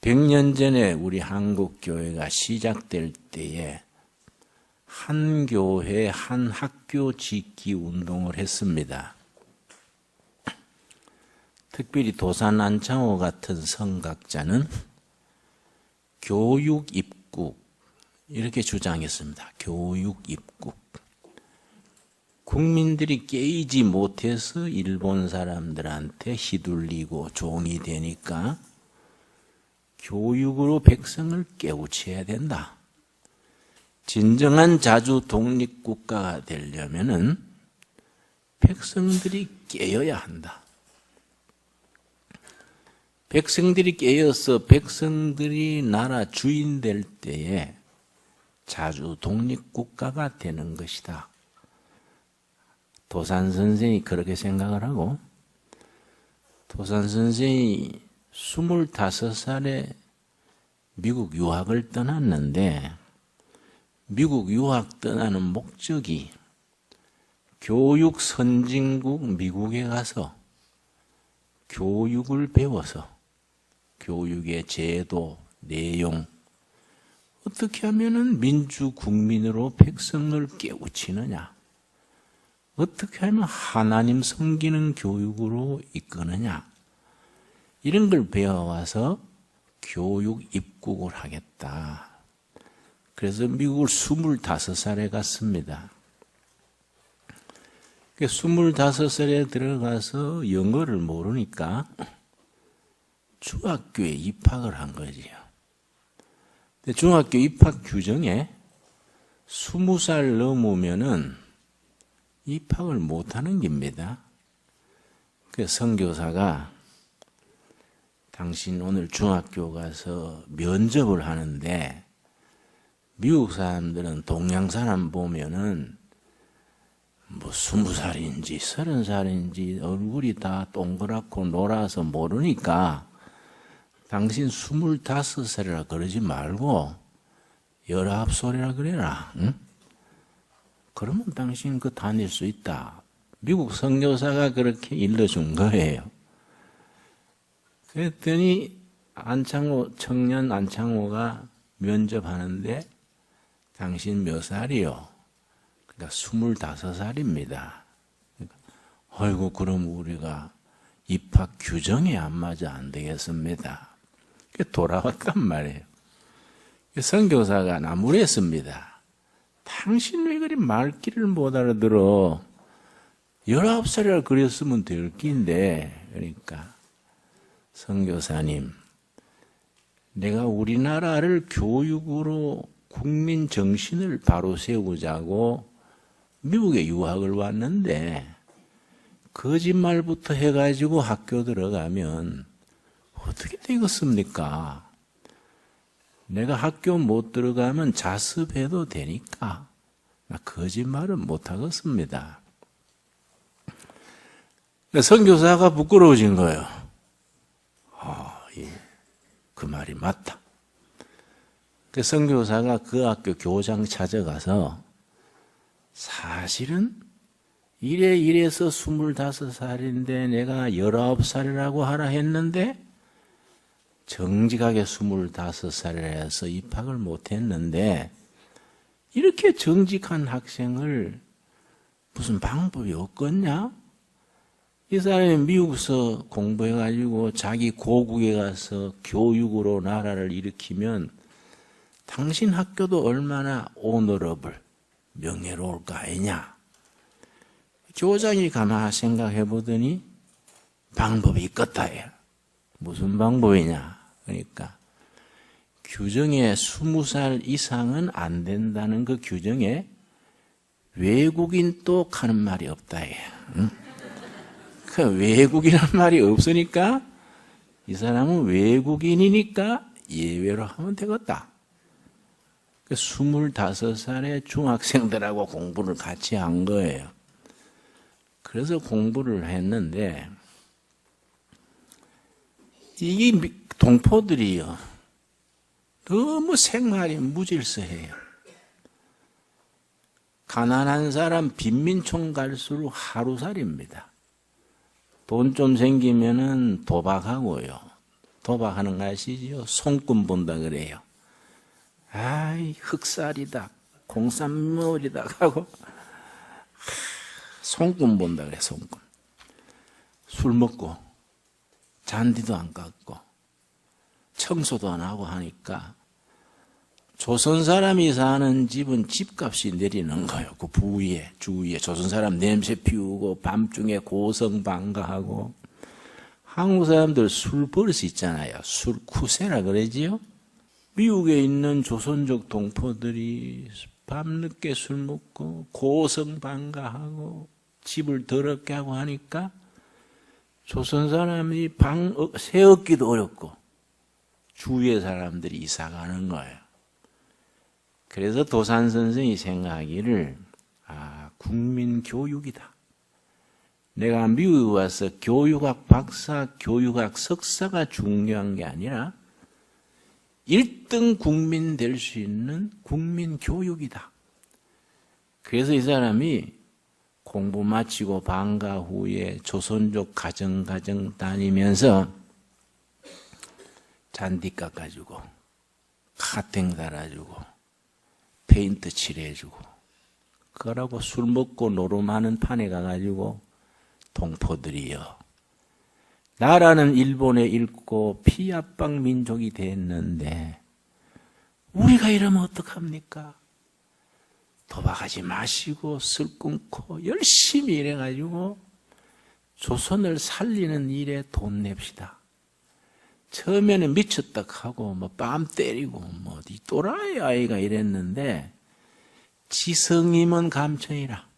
100년 전에 우리 한국교회가 시작될 때에 한 교회, 한 학교 짓기 운동을 했습니다. 특별히 도산 안창호 같은 성각자는 교육 입국 이렇게 주장했습니다. 교육 입국. 국민들이 깨이지 못해서 일본 사람들한테 휘둘리고 종이 되니까 교육으로 백성을 깨우쳐야 된다. 진정한 자주 독립국가가 되려면은 백성들이 깨어야 한다. 백성들이 깨어서 백성들이 나라 주인 될 때에 자주 독립국가가 되는 것이다. 도산 선생이 그렇게 생각을 하고, 도산 선생이 25살에 미국 유학을 떠났는데, 미국 유학 떠나는 목적이 교육 선진국 미국에 가서 교육을 배워서 교육의 제도, 내용, 어떻게 하면은 민주 국민으로 백성을 깨우치느냐, 어떻게 하면 하나님 섬기는 교육으로 이끄느냐, 이런 걸 배워와서 교육 입국을 하겠다. 그래서 미국을 25살에 갔습니다. 25살에 들어가서 영어를 모르니까 중학교에 입학을 한 거지요. 근데 중학교 입학 규정에 20살 넘으면은 입학을 못하는 겁니다. 그 선교사가 당신 오늘 중학교 가서 면접을 하는데 미국 사람들은 동양 사람 보면은 뭐 20살인지 30살인지 얼굴이 다 동그랗고 노라서 모르니까 당신 25살이라 그러지 말고 19살이라 그래라. 응? 그러면 당신 그 다닐 수 있다. 미국 선교사가 그렇게 일러준 거예요. 그랬더니 청년 안창호가 면접하는데 당신 몇 살이요? 그러니까 25살입니다. 그러니까, 아이고, 그럼 우리가 입학 규정에 안 맞아 안 되겠습니다. 돌아왔단 말이에요. 선교사가 나무랬습니다. 당신 왜 그리 말귀를 못 알아들어? 19살이라 그랬으면 될 낀데, 그러니까, 선교사님, 내가 우리나라를 교육으로 국민 정신을 바로 세우자고 미국에 유학을 왔는데 거짓말부터 해가지고 학교 들어가면 어떻게 되겠습니까? 내가 학교 못 들어가면 자습해도 되니까 나 거짓말은 못 하겠습니다. 선교사가 부끄러워진 거예요. 그 말이 맞다. 그 선교사가 그 학교 교장 찾아가서 사실은 이래서 25살인데 내가 19살이라고 하라 했는데 정직하게 25살이라 해서 입학을 못했는데 이렇게 정직한 학생을 무슨 방법이 없겠냐? 이 사람이 미국에서 공부해가지고 자기 고국에 가서 교육으로 나라를 일으키면 당신 학교도 얼마나 오너러블, 명예로울 거 아니냐. 교장이 가만히 생각해 보더니 방법이 있겠다. 무슨 방법이냐. 그러니까 규정에 20살 이상은 안 된다는 그 규정에 외국인 또 하는 말이 없다. 응? 그 외국인이라는 말이 없으니까 이 사람은 외국인이니까 예외로 하면 되겠다. 25살의 중학생들하고 공부를 같이 한 거예요. 그래서 공부를 했는데 이 동포들이요 너무 생활이 무질서해요. 가난한 사람 빈민촌 갈수록 하루살이입니다. 돈 좀 생기면은 도박하고요. 도박하는 거 아시죠? 손금 본다 그래요. 아이, 흑살이다, 공산물이다 하고 손금 본다 그래, 손금. 술 먹고 잔디도 안 깎고 청소도 안 하고 하니까 조선 사람이 사는 집은 집값이 내리는 거예요. 그 부위에, 주위에 조선 사람 냄새 피우고 밤중에 고성방가하고. 한국 사람들 술 버릇이 있잖아요. 술 쿠세라 그러지요. 미국에 있는 조선족 동포들이 밤늦게 술 먹고 고성방가하고 집을 더럽게 하고 하니까 조선 사람이 새 얻기도 어렵고 주위의 사람들이 이사 가는 거예요. 그래서 도산 선생이 생각하기를 국민 교육이다. 내가 미국에 와서 교육학 박사, 교육학 석사가 중요한 게 아니라 1등 국민 될 수 있는 국민 교육이다. 그래서 이 사람이 공부 마치고 방과 후에 조선족 가정 다니면서 잔디 깎아주고 카팅 달아주고 페인트 칠해주고 그러고 술 먹고 노름하는 판에 가가지고 동포들이요. 나라는 일본에 잃고 피압방 민족이 됐는데 우리가 이러면 어떡합니까? 도박하지 마시고 술 끊고 열심히 일해가지고 조선을 살리는 일에 돈 냅시다. 처음에는 미쳤다 하고 뭐 뺨 때리고 뭐 어디 또라이 아이가 이랬는데 지성이면 감천이라.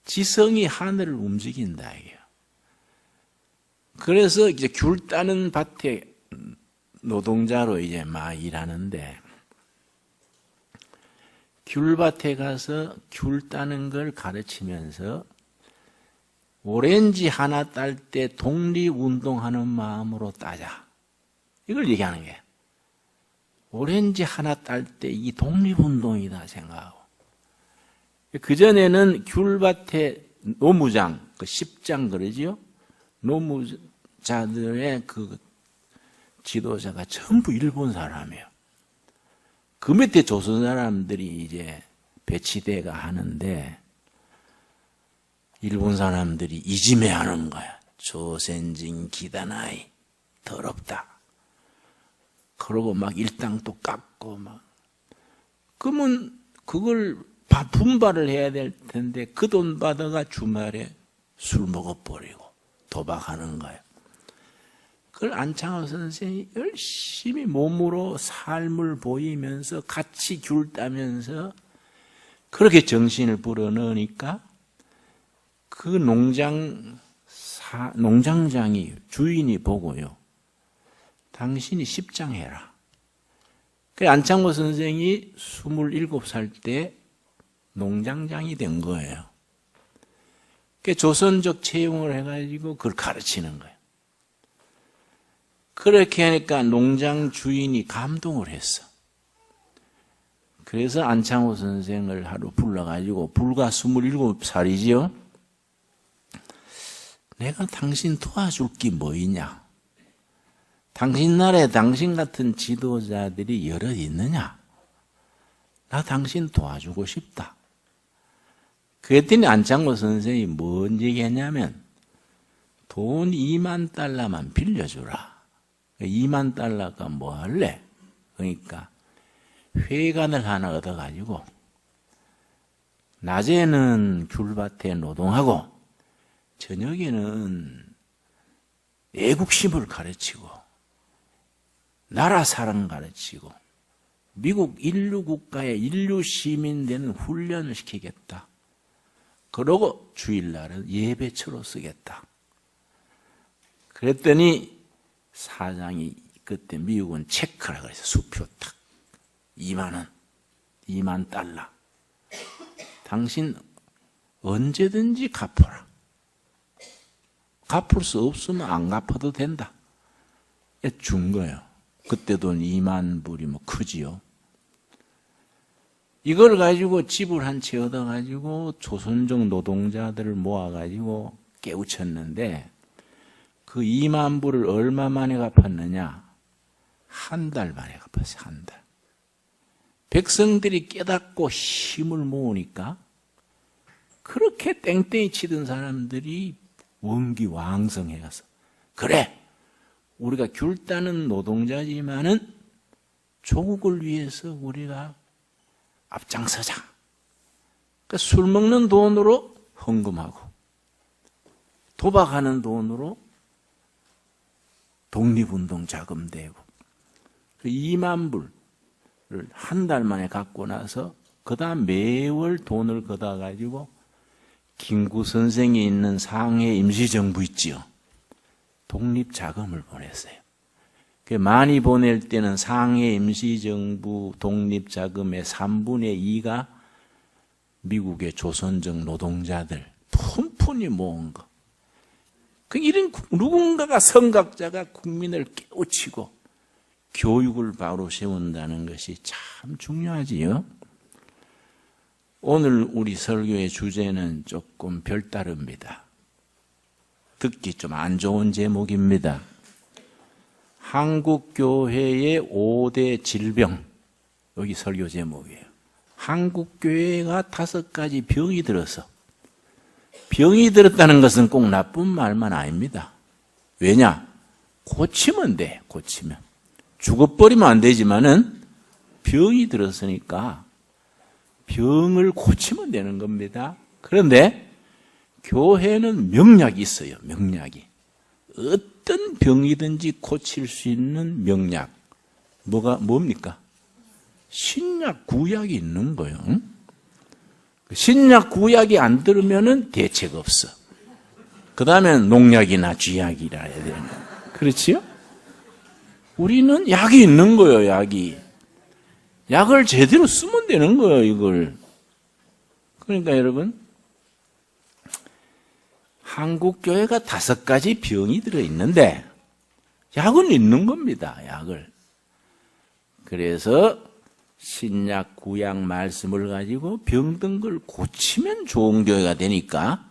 지성이 하늘을 움직인다 이게요. 그래서 이제 귤 따는 밭에 노동자로 이제 막 일하는데 귤밭에 가서 귤 따는 걸 가르치면서 오렌지 하나 딸 때 독립운동하는 마음으로 따자. 이걸 얘기하는 거예요. 오렌지 하나 딸 때 이 독립운동이다 생각하고. 그전에는 귤밭에 노무장, 그 십장 그러지요? 노무자들의 그 지도자가 전부 일본 사람이에요. 그 밑에 조선 사람들이 이제 배치대가 하는데 일본 사람들이 이지매 하는 거야. 조센진 기다나이 더럽다. 그러고 막 일당도 깎고 막. 그러면 그걸 분발을 해야 될 텐데 그 돈 받아가 주말에 술 먹어버리고 도박하는 거예요. 그걸 안창호 선생이 열심히 몸으로 삶을 보이면서 같이 귤 따면서 그렇게 정신을 불어넣으니까 그 농장장이 주인이 보고요. 당신이 십장해라. 그래서 안창호 선생이 27살 때 농장장이 된 거예요. 그 조선적 채용을 해가지고 그걸 가르치는 거예요. 그렇게 하니까 농장 주인이 감동을 했어. 그래서 안창호 선생을 하루 불러가지고 불과 27살이지요. 내가 당신 도와줄 게 뭐 있냐? 당신 나라에 당신 같은 지도자들이 여럿 있느냐? 나 당신 도와주고 싶다. 그랬더니 안창호 선생이 뭔 얘기했냐면 돈 2만 달러만 빌려주라. 2만 달러가 뭐 할래? 그러니까 회관을 하나 얻어가지고 낮에는 귤밭에 노동하고 저녁에는 애국심을 가르치고 나라 사랑 가르치고 미국 인류 국가의 인류 시민 되는 훈련을 시키겠다. 그러고 주일날은 예배처로 쓰겠다. 그랬더니 사장이 그때 미국은 체크라 그래서 수표 탁 2만 원, 2만 달러. 당신 언제든지 갚아라. 갚을 수 없으면 안 갚아도 된다. 준 거예요. 그때 돈 2만 불이 뭐 크지요. 이걸 가지고 집을 한 채 얻어가지고 조선족 노동자들을 모아가지고 깨우쳤는데 그 2만 불을 얼마 만에 갚았느냐? 한 달 만에 갚았어요. 한 달. 백성들이 깨닫고 힘을 모으니까 그렇게 땡땡이 치던 사람들이 원기왕성해가서 그래 우리가 귤 따는 노동자지만은 조국을 위해서 우리가 앞장서자. 그러니까 술 먹는 돈으로 헌금하고 도박하는 돈으로 독립운동 자금 대고 2만 불을 한 달 만에 갖고 나서 그 다음 매월 돈을 걷어가지고 김구 선생이 있는 상해 임시정부 있지요. 독립자금을 보냈어요. 많이 보낼 때는 상해 임시정부 독립자금의 3분의 2가 미국의 조선족 노동자들 푼푼히 모은 거. 이런 누군가가 선각자가 국민을 깨우치고 교육을 바로 세운다는 것이 참 중요하지요. 오늘 우리 설교의 주제는 조금 별다릅니다. 듣기 좀 안 좋은 제목입니다. 한국교회의 5대 질병, 여기 설교 제목이에요. 한국교회가 5가지 병이 들어서, 병이 들었다는 것은 꼭 나쁜 말만 아닙니다. 왜냐? 고치면 돼, 고치면. 죽어버리면 안 되지만은 병이 들었으니까 병을 고치면 되는 겁니다. 그런데 교회는 명약이 있어요, 명약이. 어떤 병이든지 고칠 수 있는 명약. 뭡니까? 신약, 구약이 있는 거예요. 응? 신약, 구약이 안 들으면은 대책 없어. 그 다음엔 농약이나 쥐약이라 해야 되는 거예요. 그렇지요? 우리는 약이 있는 거예요, 약이. 약을 제대로 쓰면 되는 거예요, 이걸. 그러니까 여러분, 한국교회가 5가지 병이 들어있는데, 약은 있는 겁니다, 약을. 그래서, 신약, 구약 말씀을 가지고 병든 걸 고치면 좋은 교회가 되니까,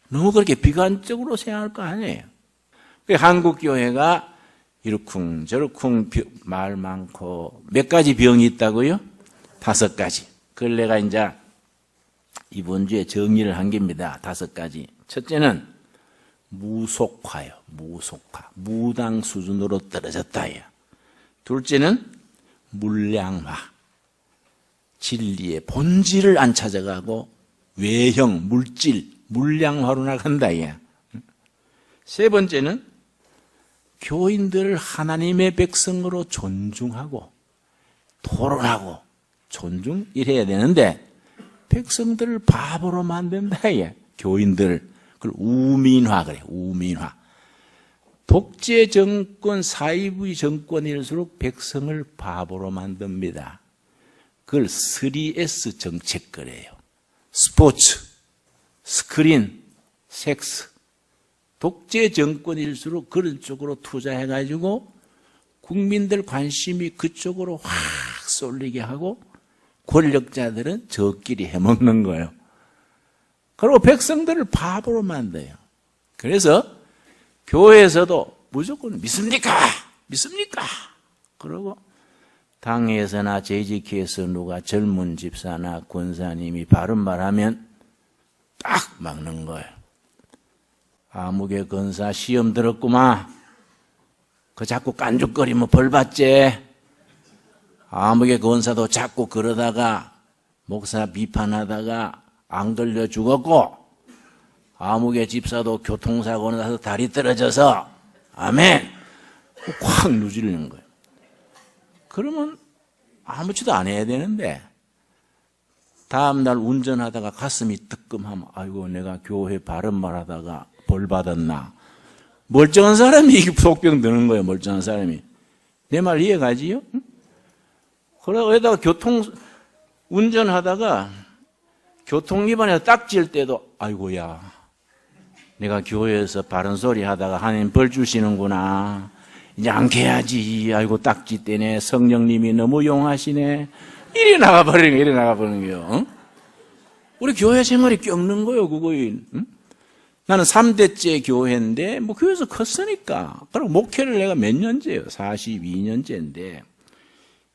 너무 그렇게 비관적으로 생각할 거 아니에요. 한국교회가 이러쿵저러쿵 말 많고 몇 가지 병이 있다고요? 5가지. 그걸 내가 이제 이번 주에 정리를 한 겁니다. 5가지. 첫째는 무속화요. 무속화. 무당 수준으로 떨어졌다. 둘째는 물량화. 진리의 본질을 안 찾아가고 외형, 물질, 물량화로 나간다. 세 번째는 교인들을 하나님의 백성으로 존중하고 토론하고 존중 이래야 되는데 백성들을 바보로 만든다. 교인들. 그걸 우민화 그래. 우민화. 독재 정권, 사이비 정권일수록 백성을 바보로 만듭니다. 그걸 3S 정책 그래요. 스포츠, 스크린, 섹스. 독재 정권일수록 그런 쪽으로 투자해가지고 국민들 관심이 그쪽으로 확 쏠리게 하고 권력자들은 저끼리 해먹는 거예요. 그리고 백성들을 바보로 만들어요. 그래서 교회에서도 무조건 믿습니까? 믿습니까? 그러고 당에서나 재직회에서 누가 젊은 집사나 권사님이 바른 말하면 딱 막는 거예요. 아무개 권사 시험 들었구만. 그 자꾸 깐죽거리면 벌 받지. 아무개 권사도 자꾸 그러다가 목사 비판하다가 안 걸려 죽었고, 아무개 집사도 교통사고 나서 다리 떨어져서 아멘 확 누지르는 거예요. 그러면 아무것도 안 해야 되는데 다음날 운전하다가 가슴이 뜨끔하면 아이고 내가 교회 바른 말하다가 벌 받았나. 멀쩡한 사람이 속병 드는 거예요. 멀쩡한 사람이. 내 말 이해가지요? 응? 그러고 여기다가 운전하다가 교통위반해서 딱질 때도 아이고야 내가 교회에서 바른 소리 하다가 하나님 벌 주시는구나. 이제 안 개야지. 아이고 딱지 때네. 성령님이 너무 용하시네. 이리 나가버리는 거예요. 이리 나가버리는 거예요. 응? 우리 교회 생활이 껴없는 거예요. 그거에. 응? 나는 3대째 교회인데 뭐 교회에서 컸으니까. 그럼 목회를 내가 몇 년째예요? 42년째인데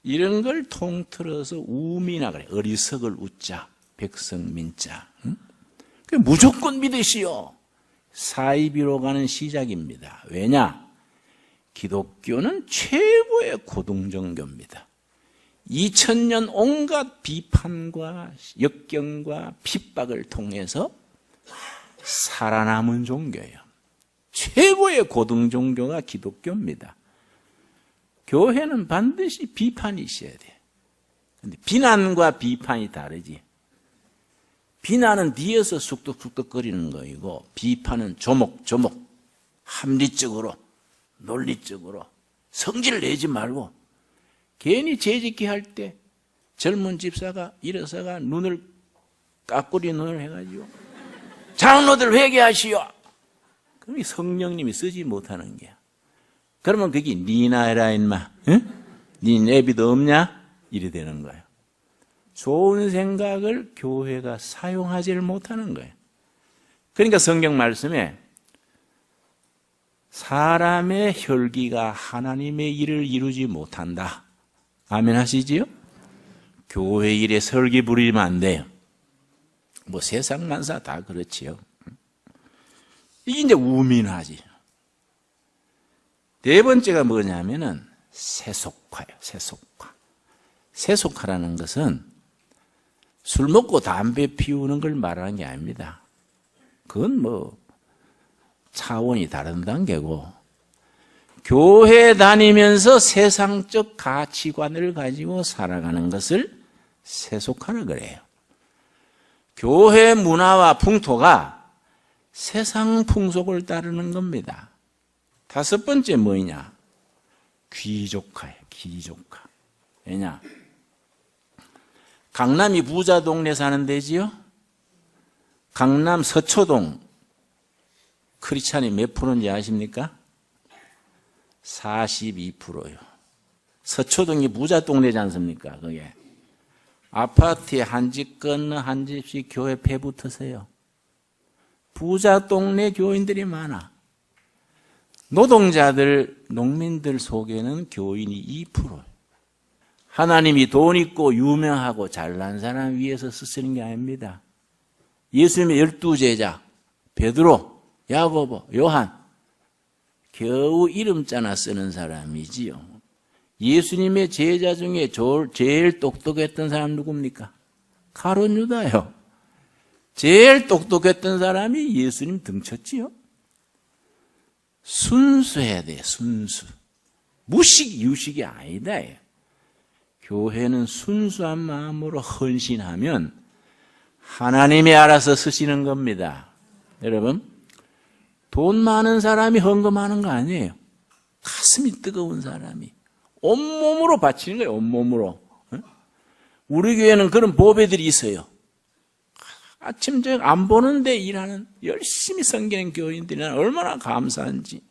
이런 걸 통틀어서 우미나 그래. 어리석을 우자, 백성민자. 응? 무조건 믿으시오. 사이비로 가는 시작입니다. 왜냐? 기독교는 최고의 고등종교입니다. 2000년 온갖 비판과 역경과 핍박을 통해서 살아남은 종교예요. 최고의 고등종교가 기독교입니다. 교회는 반드시 비판이 있어야 돼. 근데 비난과 비판이 다르지. 비난은 뒤에서 쑥덕쑥덕거리는 거이고 비판은 조목조목 합리적으로 논리적으로 성질 내지 말고 괜히 재짓기 할 때 젊은 집사가 일어서가 까꾸리 눈을 해가지고 장로들 회개하시오. 그럼 이 성령님이 쓰지 못하는 게야. 그러면 그게 니나 해라 인마. 응? 니 내비도 없냐? 이래 되는 거예요. 좋은 생각을 교회가 사용하지를 못하는 거예요. 그러니까 성경 말씀에 사람의 혈기가 하나님의 일을 이루지 못한다. 아멘 하시지요? 교회 일에 설기 부리면 안 돼요. 뭐 세상 만사 다 그렇지요. 이게 이제 우민화지. 네 번째가 뭐냐면은 세속화예요. 세속화. 세속화라는 것은 술 먹고 담배 피우는 걸 말하는 게 아닙니다. 그건 뭐 차원이 다른 단계고 교회 다니면서 세상적 가치관을 가지고 살아가는 것을 세속화라 그래요. 교회 문화와 풍토가 세상 풍속을 따르는 겁니다. 다섯 번째 뭐냐? 귀족화예요. 귀족화. 왜냐? 강남이 부자 동네 사는 데지요? 강남 서초동 크리스찬이 몇 프로인지 아십니까? 42%요. 서초동이 부자 동네지 않습니까? 그게. 아파트에 한 집 건너 한 집씩 교회 배 붙으세요. 부자 동네 교인들이 많아. 노동자들, 농민들 속에는 교인이 2%. 하나님이 돈 있고 유명하고 잘난 사람 위해서 쓰시는 게 아닙니다. 예수님의 12제자, 베드로, 야고보, 요한, 겨우 이름자나 쓰는 사람이지요. 예수님의 제자 중에 제일 똑똑했던 사람 누굽니까? 가룟 유다요. 제일 똑똑했던 사람이 예수님 등쳤지요. 순수해야 돼, 순수. 무식, 유식이 아니다. 교회는 순수한 마음으로 헌신하면 하나님이 알아서 쓰시는 겁니다. 여러분, 돈 많은 사람이 헌금하는 거 아니에요. 가슴이 뜨거운 사람이. 온몸으로 바치는 거예요, 온몸으로. 우리 교회는 그런 보배들이 있어요. 아침, 저녁 안 보는데 일하는 열심히 섬기는 교인들이 난 얼마나 감사한지.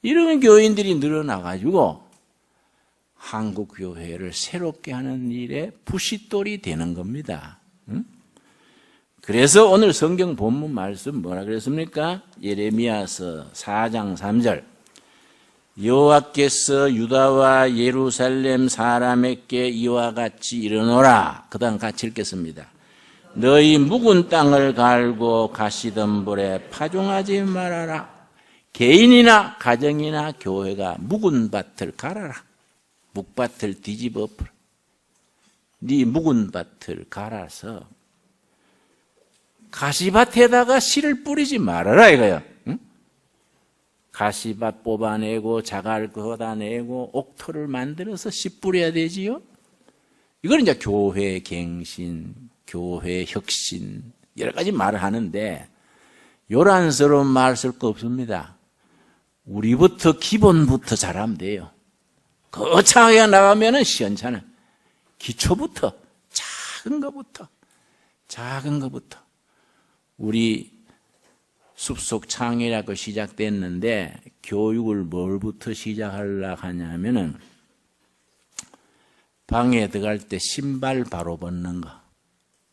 이런 교인들이 늘어나가지고 한국 교회를 새롭게 하는 일에 부싯돌이 되는 겁니다. 그래서 오늘 성경 본문 말씀 뭐라 그랬습니까? 예레미야서 4장 3절. 여호와께서 유다와 예루살렘 사람에게 이와 같이 이르노라. 그 다음 같이 읽겠습니다. 너희 묵은 땅을 갈고 가시던 불에 파종하지 말아라. 개인이나 가정이나 교회가 묵은 밭을 갈아라. 묵밭을 뒤집어 엎어라. 네 묵은 밭을 갈아서 가시밭에다가 씨를 뿌리지 말아라 이거야. 응? 가시밭 뽑아내고 자갈 걷어내고 옥토를 만들어서 씨 뿌려야 되지요. 이건 이제 교회 갱신, 교회 혁신 여러 가지 말을 하는데 요란스러운 말 쓸 거 없습니다. 우리부터 기본부터 잘하면 돼요. 거창하게 나가면은 시원찮아. 기초부터 작은 것부터 우리 숲속 창이라고 시작됐는데 교육을 뭘부터 시작하려고 하냐면은 방에 들어갈 때 신발 바로 벗는 거.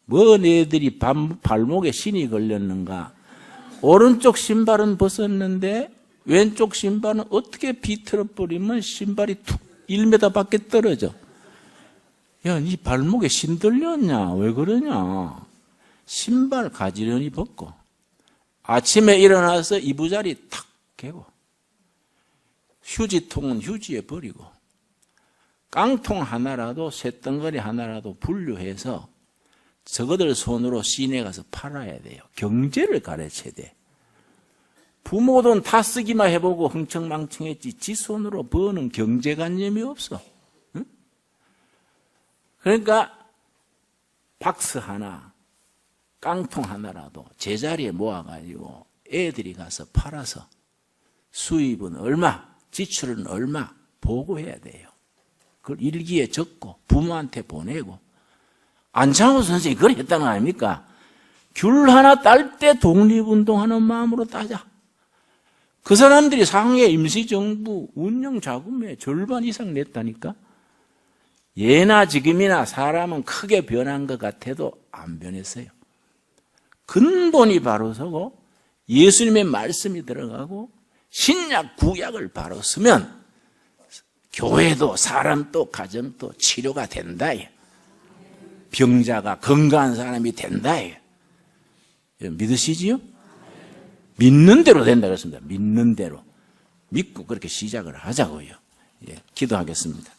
뭐 너희들이 발목에 신이 걸렸는가 오른쪽 신발은 벗었는데 왼쪽 신발은 어떻게 비틀어 버리면 신발이 툭 1m 밖에 떨어져. 야, 네 발목에 신 들렸냐? 왜 그러냐? 신발 가지런히 벗고 아침에 일어나서 이부자리 탁 개고 휴지통은 휴지에 버리고 깡통 하나라도 쇳덩어리 하나라도 분류해서 저거들 손으로 시내 가서 팔아야 돼요. 경제를 가르쳐야 돼. 부모 돈 다 쓰기만 해보고 흥청망청했지 지 손으로 버는 경제관념이 없어. 응? 그러니까 박스 하나, 깡통 하나라도 제자리에 모아가지고 애들이 가서 팔아서 수입은 얼마, 지출은 얼마 보고해야 돼요. 그걸 일기에 적고 부모한테 보내고. 안창호 선생님이 그걸 했다는 거 아닙니까? 귤 하나 딸 때 독립운동하는 마음으로 따자. 그 사람들이 상해 임시정부 운영 자금의 절반 이상 냈다니까? 예나 지금이나 사람은 크게 변한 것 같아도 안 변했어요. 근본이 바로 서고 예수님의 말씀이 들어가고 신약 구약을 바로 쓰면 교회도 사람도 가정도 치료가 된다. 병자가 건강한 사람이 된다. 믿으시지요? 믿는 대로 된다 그랬습니다. 믿는 대로. 믿고 그렇게 시작을 하자고요. 예, 기도하겠습니다.